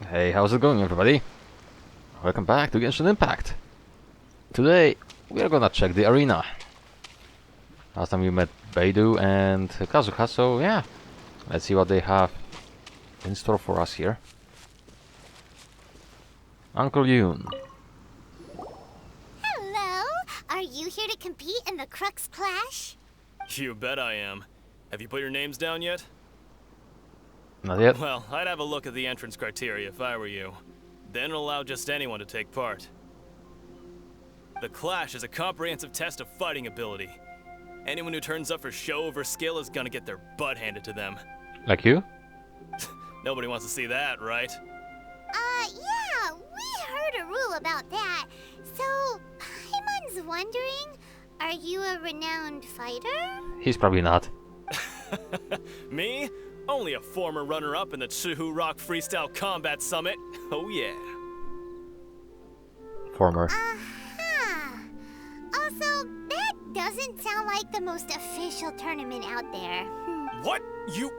Hey, how's it going, everybody? Welcome back to Genshin Impact. Today, we are gonna check the arena. Last time we met Beidou and Kazuha, so yeah. Let's see what they have in store for us here. Uncle Yoon. Hello! Are you here to compete in the Crux Clash? You bet I am. Have you put your names down yet? Not yet. Well, I'd have a look at the entrance criteria if I were you. Then allow just anyone to take part. The Clash is a comprehensive test of fighting ability. Anyone who turns up for show over skill is gonna get their butt handed to them. Like you? Nobody wants to see that, right? Yeah, we heard a rule about that. So, Paimon's wondering, are you a renowned fighter? He's probably not. Me? Only a former runner-up in the Chihu Rock Freestyle Combat Summit. Oh yeah. Former. Aha! Also, that doesn't sound like the most official tournament out there. What? You...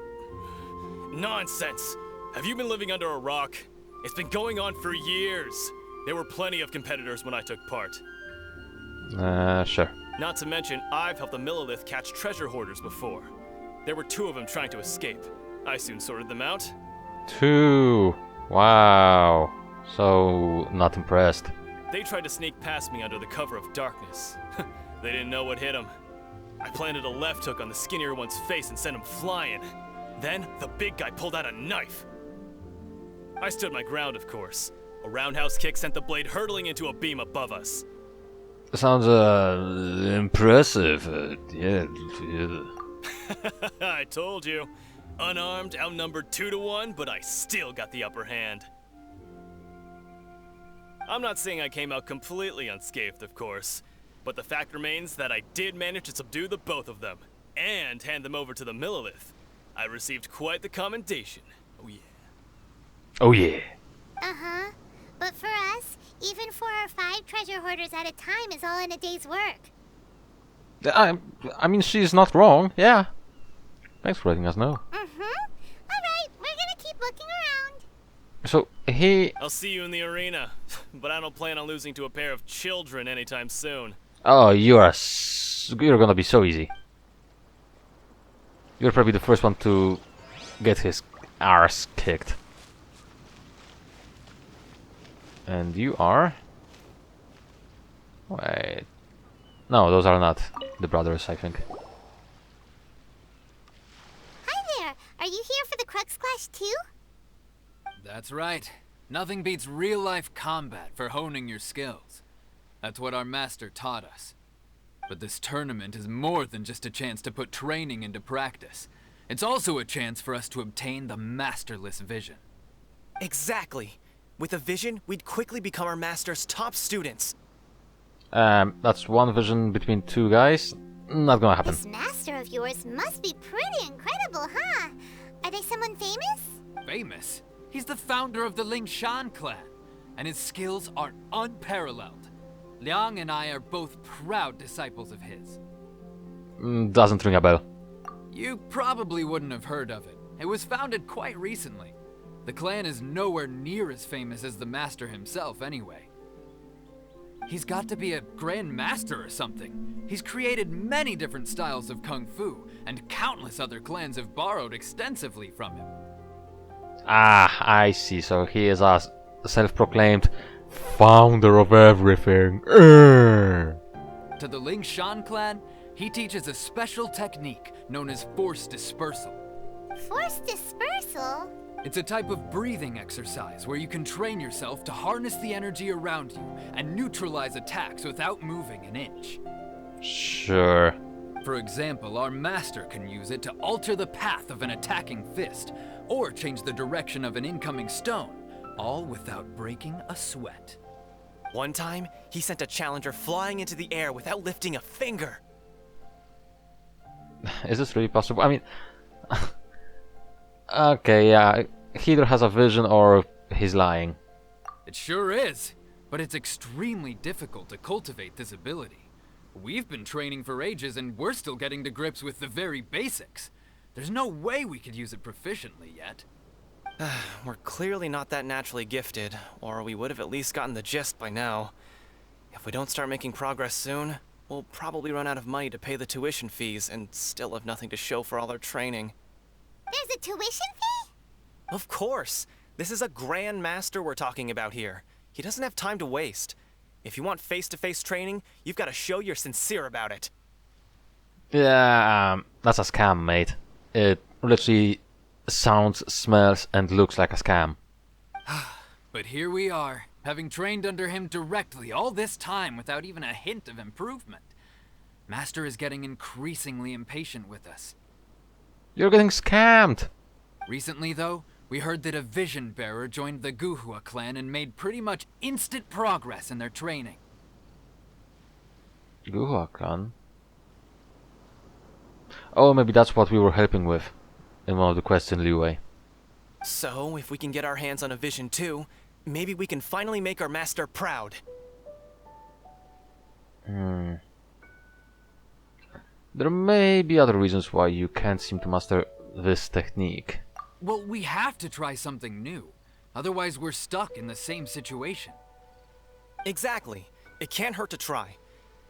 Nonsense. Have you been living under a rock? It's been going on for years. There were plenty of competitors when I took part. Sure. Not to mention, I've helped the Millilith catch treasure hoarders before. There were 2 of them trying to escape. I soon sorted them out. 2. Wow. So, not impressed. They tried to sneak past me under the cover of darkness. They didn't know what hit them. I planted a left hook on the skinnier one's face and sent him flying. Then, the big guy pulled out a knife. I stood my ground, of course. A roundhouse kick sent the blade hurtling into a beam above us. Sounds, impressive. Yeah. I told you. Unarmed, outnumbered 2 to 1, but I still got the upper hand. I'm not saying I came out completely unscathed, of course, but the fact remains that I did manage to subdue the both of them, and hand them over to the Millilith. I received quite the commendation. Oh yeah. Oh yeah. Uh-huh. But for us, even 4 or 5 treasure hoarders at a time is all in a day's work. I mean, she's not wrong. Yeah. Thanks for letting us know. Alright, we're gonna keep looking around. So, he... I'll see you in the arena, but I don't plan on losing to a pair of children anytime soon. Oh, you're gonna be so easy. You're probably the first one to get his arse kicked. And you are... Wait... No, those are not the brothers, I think. Hi there. Are you here for the Crux Clash too? That's right. Nothing beats real-life combat for honing your skills. That's what our master taught us. But this tournament is more than just a chance to put training into practice. It's also a chance for us to obtain the masterless vision. Exactly. With a vision, we'd quickly become our master's top students. That's one vision between 2 guys. Not gonna happen. This master of yours must be pretty incredible, huh? Are they someone famous? Famous? He's the founder of the Lingshan clan, and his skills are unparalleled. Liang and I are both proud disciples of his. Doesn't ring a bell. You probably wouldn't have heard of it. It was founded quite recently. The clan is nowhere near as famous as the master himself anyway. He's got to be a grand master or something. He's created many different styles of kung fu, and countless other clans have borrowed extensively from him. Ah, I see. So he is a self-proclaimed founder of everything. To the Lingshan clan, he teaches a special technique known as force dispersal. Force dispersal? It's a type of breathing exercise where you can train yourself to harness the energy around you and neutralize attacks without moving an inch. Sure. For example, our master can use it to alter the path of an attacking fist, or change the direction of an incoming stone, all without breaking a sweat. One time, he sent a challenger flying into the air without lifting a finger. Is this really possible? I mean... okay, yeah. He either has a vision or he's lying. It sure is, but it's extremely difficult to cultivate this ability. We've been training for ages and we're still getting to grips with the very basics. There's no way we could use it proficiently yet. We're clearly not that naturally gifted, or we would have at least gotten the gist by now. If we don't start making progress soon, we'll probably run out of money to pay the tuition fees and still have nothing to show for all our training. There's a tuition fee? Of course! This is a Grand Master we're talking about here. He doesn't have time to waste. If you want face-to-face training, you've got to show you're sincere about it. Yeah, that's a scam, mate. It literally sounds, smells, and looks like a scam. But here we are, having trained under him directly all this time without even a hint of improvement. Master is getting increasingly impatient with us. You're getting scammed! Recently, though, we heard that a vision bearer joined the Guhua clan and made pretty much instant progress in their training. Dracaan? Oh, maybe that's what we were helping with in one of the quests in Liyue. So, if we can get our hands on a vision too, maybe we can finally make our master proud. There may be other reasons why you can't seem to master this technique. Well, we have to try something new. Otherwise, we're stuck in the same situation. Exactly. It can't hurt to try.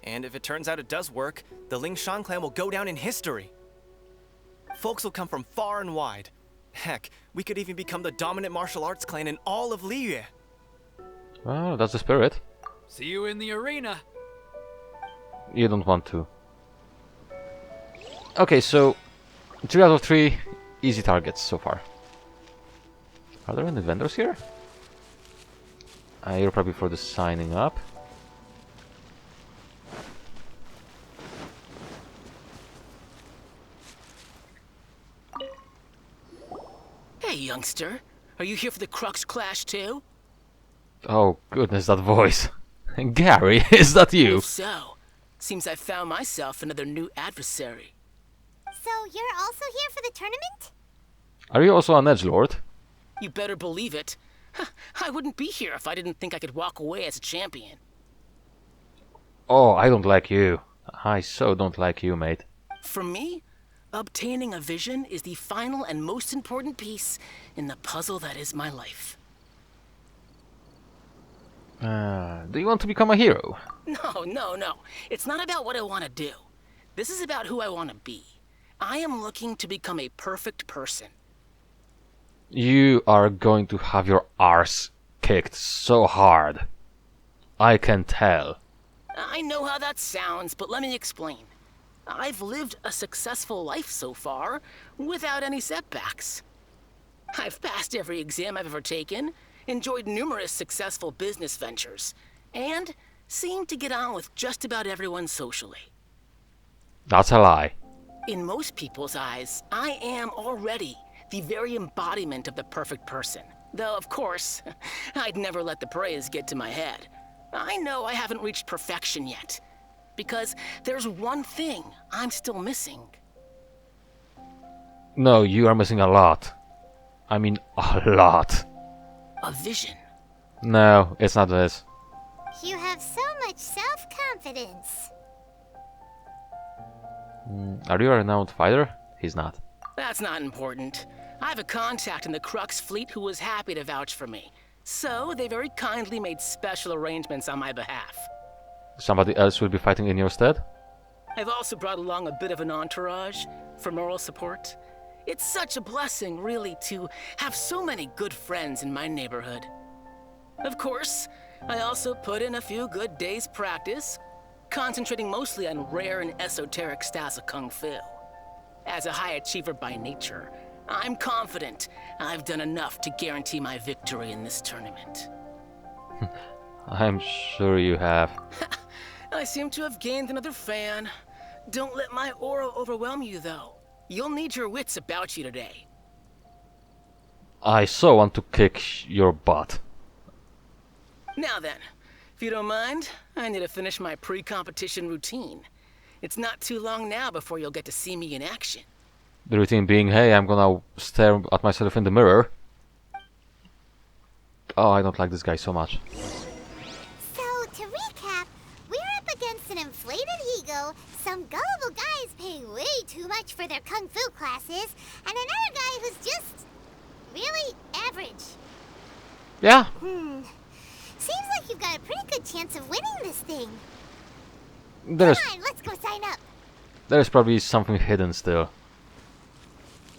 And if it turns out it does work, the Lingshan clan will go down in history. Folks will come from far and wide. Heck, we could even become the dominant martial arts clan in all of Liyue. Well, that's the spirit. See you in the arena. You don't want to. Okay, so 3 out of 3 easy targets so far. Are there any vendors here? You're probably for the signing up. Hey, youngster. Are you here for the Crux Clash too? Oh goodness, that voice. Gary, is that you? If so, seems I found myself another new adversary. So you're also here for the tournament? Are you also an edgelord? You better believe it. I wouldn't be here if I didn't think I could walk away as a champion. Oh, I don't like you. I so don't like you, mate. For me, obtaining a vision is the final and most important piece in the puzzle that is my life. Do you want to become a hero? No. It's not about what I want to do. This is about who I want to be. I am looking to become a perfect person. You are going to have your arse kicked so hard. I can tell. I know how that sounds, but let me explain. I've lived a successful life so far, without any setbacks. I've passed every exam I've ever taken, enjoyed numerous successful business ventures, and seemed to get on with just about everyone socially. That's a lie. In most people's eyes, I am already the very embodiment of the perfect person. Though, of course, I'd never let the praise get to my head. I know I haven't reached perfection yet, because there's one thing I'm still missing. No, you are missing a lot. I mean, a lot. A vision. No, it's not this. You have so much self-confidence. Are you a renowned fighter? He's not. That's not important. I have a contact in the Crux fleet who was happy to vouch for me. So they very kindly made special arrangements on my behalf. Somebody else will be fighting in your stead? I've also brought along a bit of an entourage for moral support. It's such a blessing, really, to have so many good friends in my neighborhood. Of course, I also put in a few good days' practice, concentrating mostly on rare and esoteric styles of Kung Fu. As a high achiever by nature, I'm confident I've done enough to guarantee my victory in this tournament. I'm sure you have. I seem to have gained another fan. Don't let my aura overwhelm you, though. You'll need your wits about you today. I so want to kick your butt. Now then, if you don't mind, I need to finish my pre-competition routine. It's not too long now before you'll get to see me in action. The routine being, hey, I'm gonna stare at myself in the mirror. Oh, I don't like this guy so much. So, to recap, we're up against an inflated ego, some gullible guys paying way too much for their kung fu classes, and another guy who's just really average. Yeah, Seems like you've got a pretty good chance of winning this thing. there's Come on, let's go sign up. there's probably something hidden still.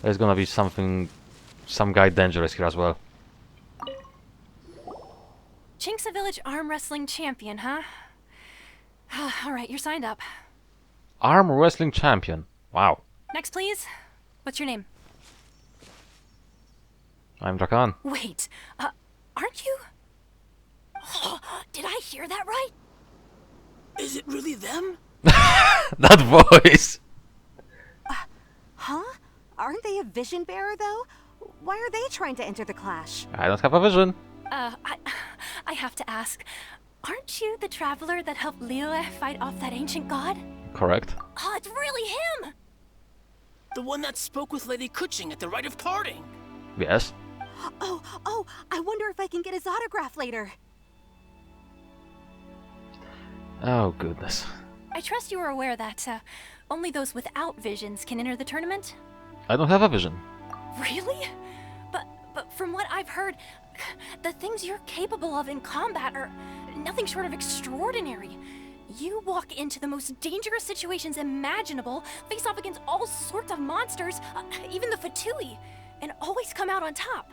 There's gonna be some guy dangerous here as well. Chinksa Village arm wrestling champion, huh? Alright, you're signed up. Arm wrestling champion. Wow. Next, please. What's your name? I'm Dracaan. Wait, aren't you? Did I hear that right? Is it really them? That voice! Huh? Aren't they a vision bearer, though? Why are they trying to enter the clash? I don't have a vision. I have to ask. Aren't you the traveler that helped Liyue fight off that ancient god? Correct. Oh, it's really him! The one that spoke with Lady Kuching at the rite of parting. Yes. Oh, I wonder if I can get his autograph later. Oh, goodness. I trust you are aware that only those without visions can enter the tournament? I don't have a vision. Really? But from what I've heard, the things you're capable of in combat are nothing short of extraordinary. You walk into the most dangerous situations imaginable, face off against all sorts of monsters, even the Fatui, and always come out on top.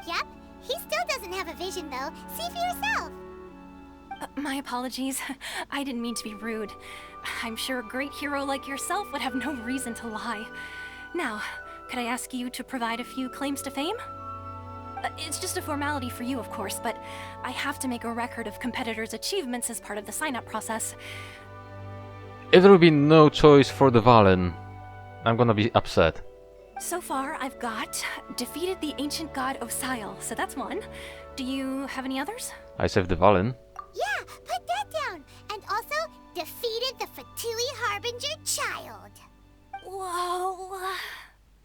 Yep, he still doesn't have a vision though. See for yourself. My apologies. I didn't mean to be rude. I'm sure a great hero like yourself would have no reason to lie. Now, could I ask you to provide a few claims to fame? It's just a formality for you, of course, but I have to make a record of competitors' achievements as part of the sign-up process. If there will be no choice for the Valen, I'm gonna be upset. So far, I've got defeated the ancient god Osail, so that's one. Do you have any others? I saved the Valen. Yeah, put that down. And also defeated the Fatui Harbinger child. Whoa.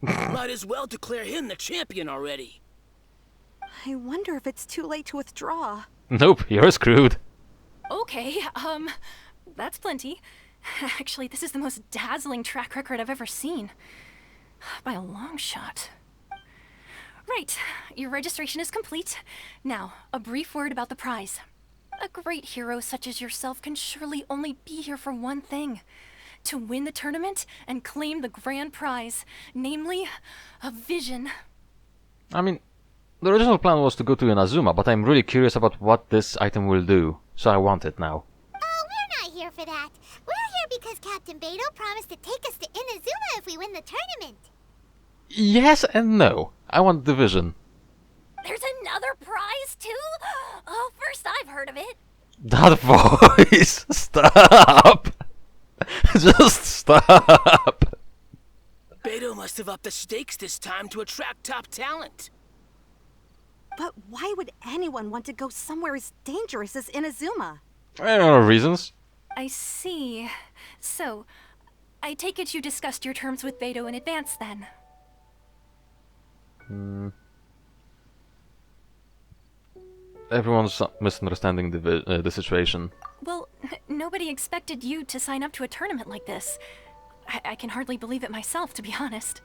Might as well declare him the champion already. I wonder if it's too late to withdraw. Nope, you're screwed. Okay, that's plenty. Actually, this is the most dazzling track record I've ever seen. By a long shot. Right, your registration is complete. Now, a brief word about the prize. A great hero such as yourself can surely only be here for one thing. To win the tournament and claim the grand prize, namely, a vision. I mean, the original plan was to go to Inazuma, but I'm really curious about what this item will do, so I want it now. Oh, we're not here for that. We're here because Captain Beidou promised to take us to Inazuma if we win the tournament. Yes and no. I want the vision. There's another prize, too? Oh, first I've heard of it. That voice! Stop! Just stop! Beidou must have upped the stakes this time to attract top talent. But why would anyone want to go somewhere as dangerous as Inazuma? I don't know reasons. I see. So, I take it you discussed your terms with Beidou in advance, then? Everyone's misunderstanding the situation. Well, nobody expected you to sign up to a tournament like this. I can hardly believe it myself, to be honest.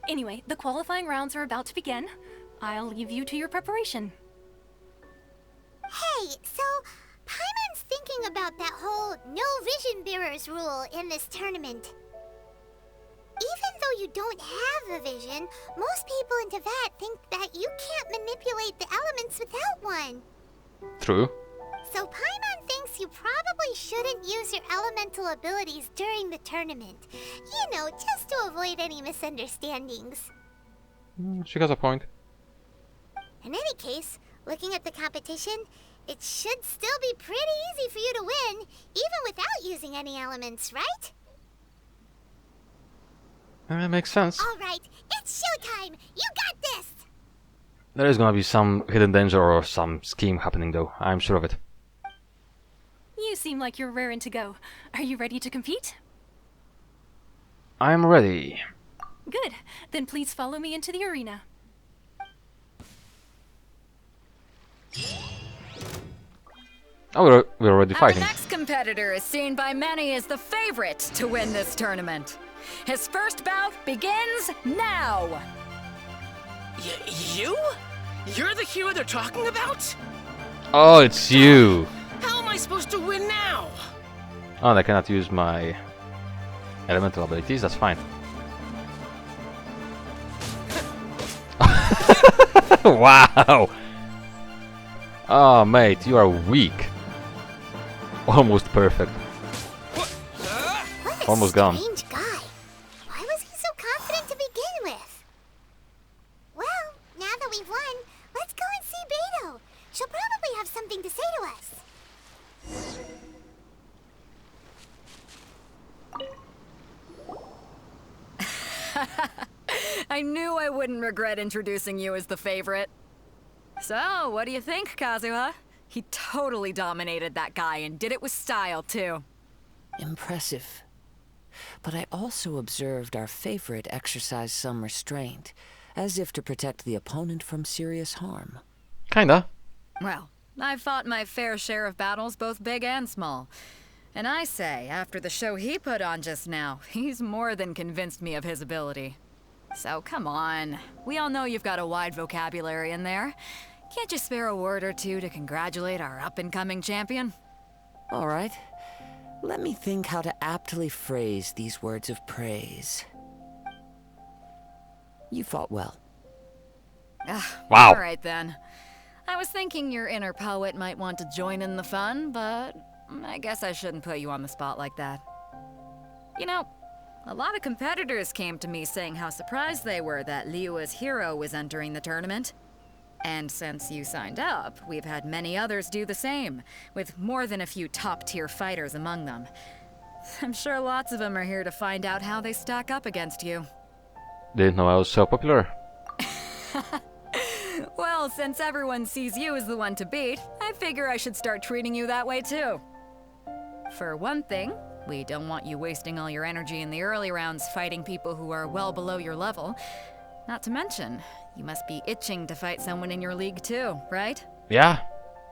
Anyway, the qualifying rounds are about to begin. I'll leave you to your preparation. Hey, so Paimon's thinking about that whole no vision bearers rule in this tournament. Even though you don't have a vision, most people in Teyvat think that you can't manipulate the elements without one. True. So Paimon thinks you probably shouldn't use your elemental abilities during the tournament. You know, just to avoid any misunderstandings. She has a point. In any case, looking at the competition, it should still be pretty easy for you to win, even without using any elements, right? That makes sense. Alright, it's showtime! You got this! There is gonna be some hidden danger or some scheme happening though, I'm sure of it. You seem like you're raring to go. Are you ready to compete? I'm ready. Good. Then please follow me into the arena. Oh, we're already Our fighting. next competitor is seen by many as the favorite to win this tournament. His first bout begins now! You? You're the hero they're talking about? Oh, it's you! How am I supposed to win now? Oh, and I cannot use my elemental abilities, that's fine. Wow! Oh, mate, you are weak. Almost perfect. What a Almost gone. strange guy. Why was he so confident to begin with? Well, now that we've won, let's go and see Beto. She'll probably have something to say to us. I knew I wouldn't regret introducing you as the favorite. So, what do you think, Kazuha? He totally dominated that guy and did it with style, too. Impressive. But I also observed our favorite exercise some restraint, as if to protect the opponent from serious harm. Kinda. Well, I've fought my fair share of battles, both big and small. And I say, after the show he put on just now, he's more than convinced me of his ability. So come on. We all know you've got a wide vocabulary in there. Can't you spare a word or two to congratulate our up-and-coming champion? All right. Let me think how to aptly phrase these words of praise. You fought well. Wow. All right, then. I was thinking your inner poet might want to join in the fun, but I guess I shouldn't put you on the spot like that. You know, a lot of competitors came to me saying how surprised they were that Liyue's hero was entering the tournament. And since you signed up, we've had many others do the same, with more than a few top-tier fighters among them. I'm sure lots of them are here to find out how they stack up against you. Didn't know I was so popular. Well, since everyone sees you as the one to beat, I figure I should start treating you that way too. For one thing, we don't want you wasting all your energy in the early rounds fighting people who are well below your level. Not to mention, you must be itching to fight someone in your league too, right? Yeah,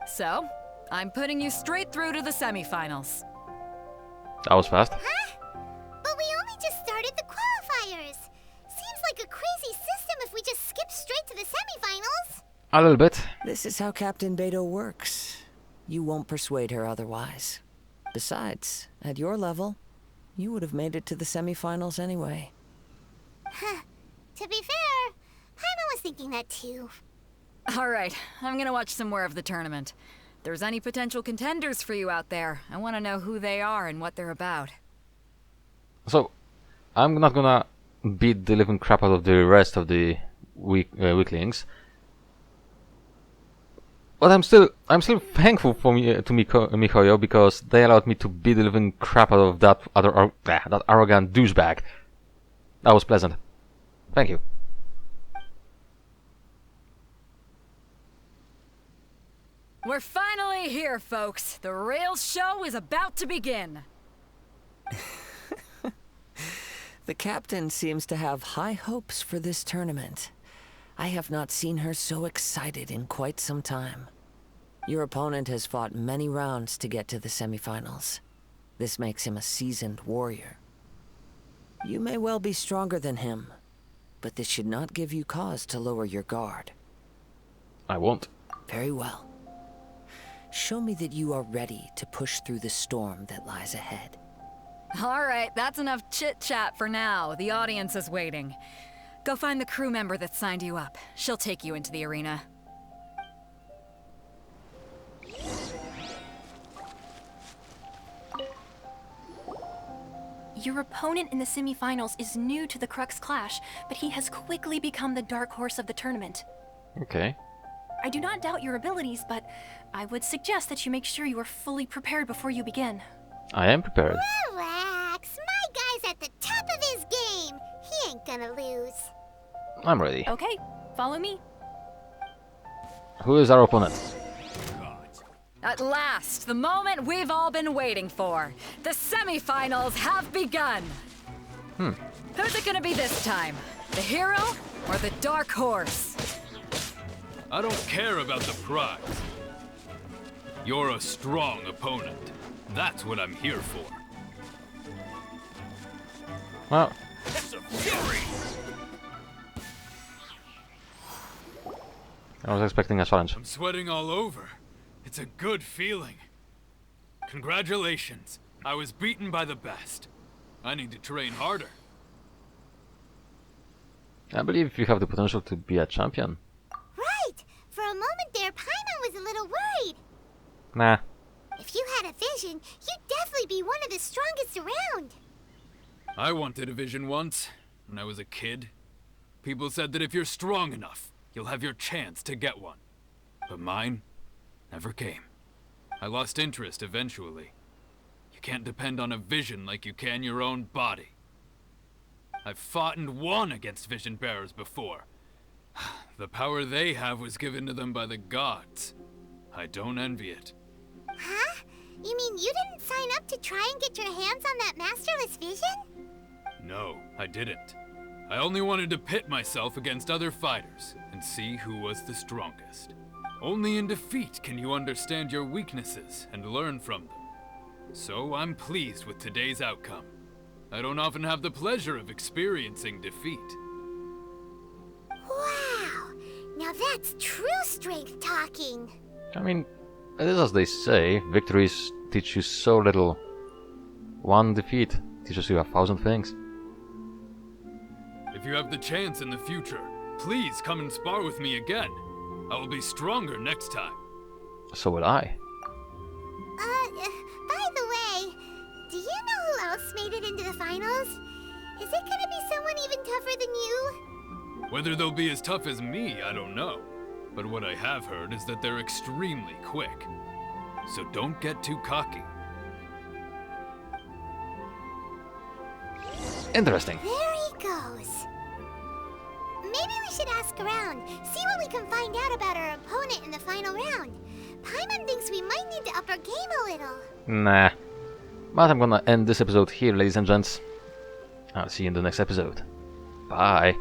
So, I'm putting you straight through to the semifinals. that was fast. Huh? But we only just started the qualifiers. Seems like a crazy system if we just skip straight to the semifinals. A little bit. This is how Captain Beto works. You won't persuade her otherwise. Besides, at your level, you would have made it to the semifinals anyway. Huh. To be fair, Paimon was thinking that too. Alright, I'm gonna watch some more of the tournament. If there's any potential contenders for you out there, I want to know who they are and what they're about. So, I'm not gonna beat the living crap out of the rest of the weaklings. But I'm still thankful for MiHoYo because they allowed me to beat the living crap out of that that arrogant douchebag. That was pleasant. Thank you. We're finally here, folks. The real show is about to begin. The captain seems to have high hopes for this tournament. I have not seen her so excited in quite some time. Your opponent has fought many rounds to get to the semifinals. This makes him a seasoned warrior. You may well be stronger than him, but this should not give you cause to lower your guard. I won't. Very well. Show me that you are ready to push through the storm that lies ahead. Alright, that's enough chit-chat for now. The audience is waiting. Go find the crew member that signed you up. She'll take you into the arena. Your opponent in the semifinals is new to the Crux Clash, but he has quickly become the dark horse of the tournament. Okay. I do not doubt your abilities, but I would suggest that you make sure you are fully prepared before you begin. I am prepared. Relax. My guy's at the top of his game. He ain't gonna lose. I'm ready. Okay, follow me. Who is our opponent? At last, the moment we've all been waiting for. The semifinals have begun. Who's it gonna be this time? The hero or the dark horse? I don't care about the prize. You're a strong opponent. That's what I'm here for. Well, I was expecting a challenge. I'm sweating all over. It's a good feeling. Congratulations. I was beaten by the best. I need to train harder. I believe you have the potential to be a champion. Right! For a moment there, Paimon was a little worried. Nah. If you had a vision, you'd definitely be one of the strongest around. I wanted a vision once, when I was a kid. People said that if you're strong enough, you'll have your chance to get one. But mine never came. I lost interest eventually. You can't depend on a vision like you can your own body. I've fought and won against vision bearers before. The power they have was given to them by the gods. I don't envy it. Huh? You mean you didn't sign up to try and get your hands on that masterless vision? No, I didn't. I only wanted to pit myself against other fighters and see who was the strongest. Only in defeat can you understand your weaknesses and learn from them. So I'm pleased with today's outcome. I don't often have the pleasure of experiencing defeat. Wow! Now that's true strength talking. I mean, it is as they say, victories teach you so little. One defeat teaches you 1,000 things. If you have the chance in the future, please come and spar with me again. I will be stronger next time. So will I. By the way, do you know who else made it into the finals? Is it gonna be someone even tougher than you? Whether they'll be as tough as me, I don't know. But what I have heard is that they're extremely quick. So don't get too cocky. Interesting. There he goes. Maybe we should ask around, see what we can find out about our opponent in the final round. Paimon thinks we might need to up our game a little. Nah. But I'm gonna end this episode here, ladies and gents. I'll see you in the next episode. Bye.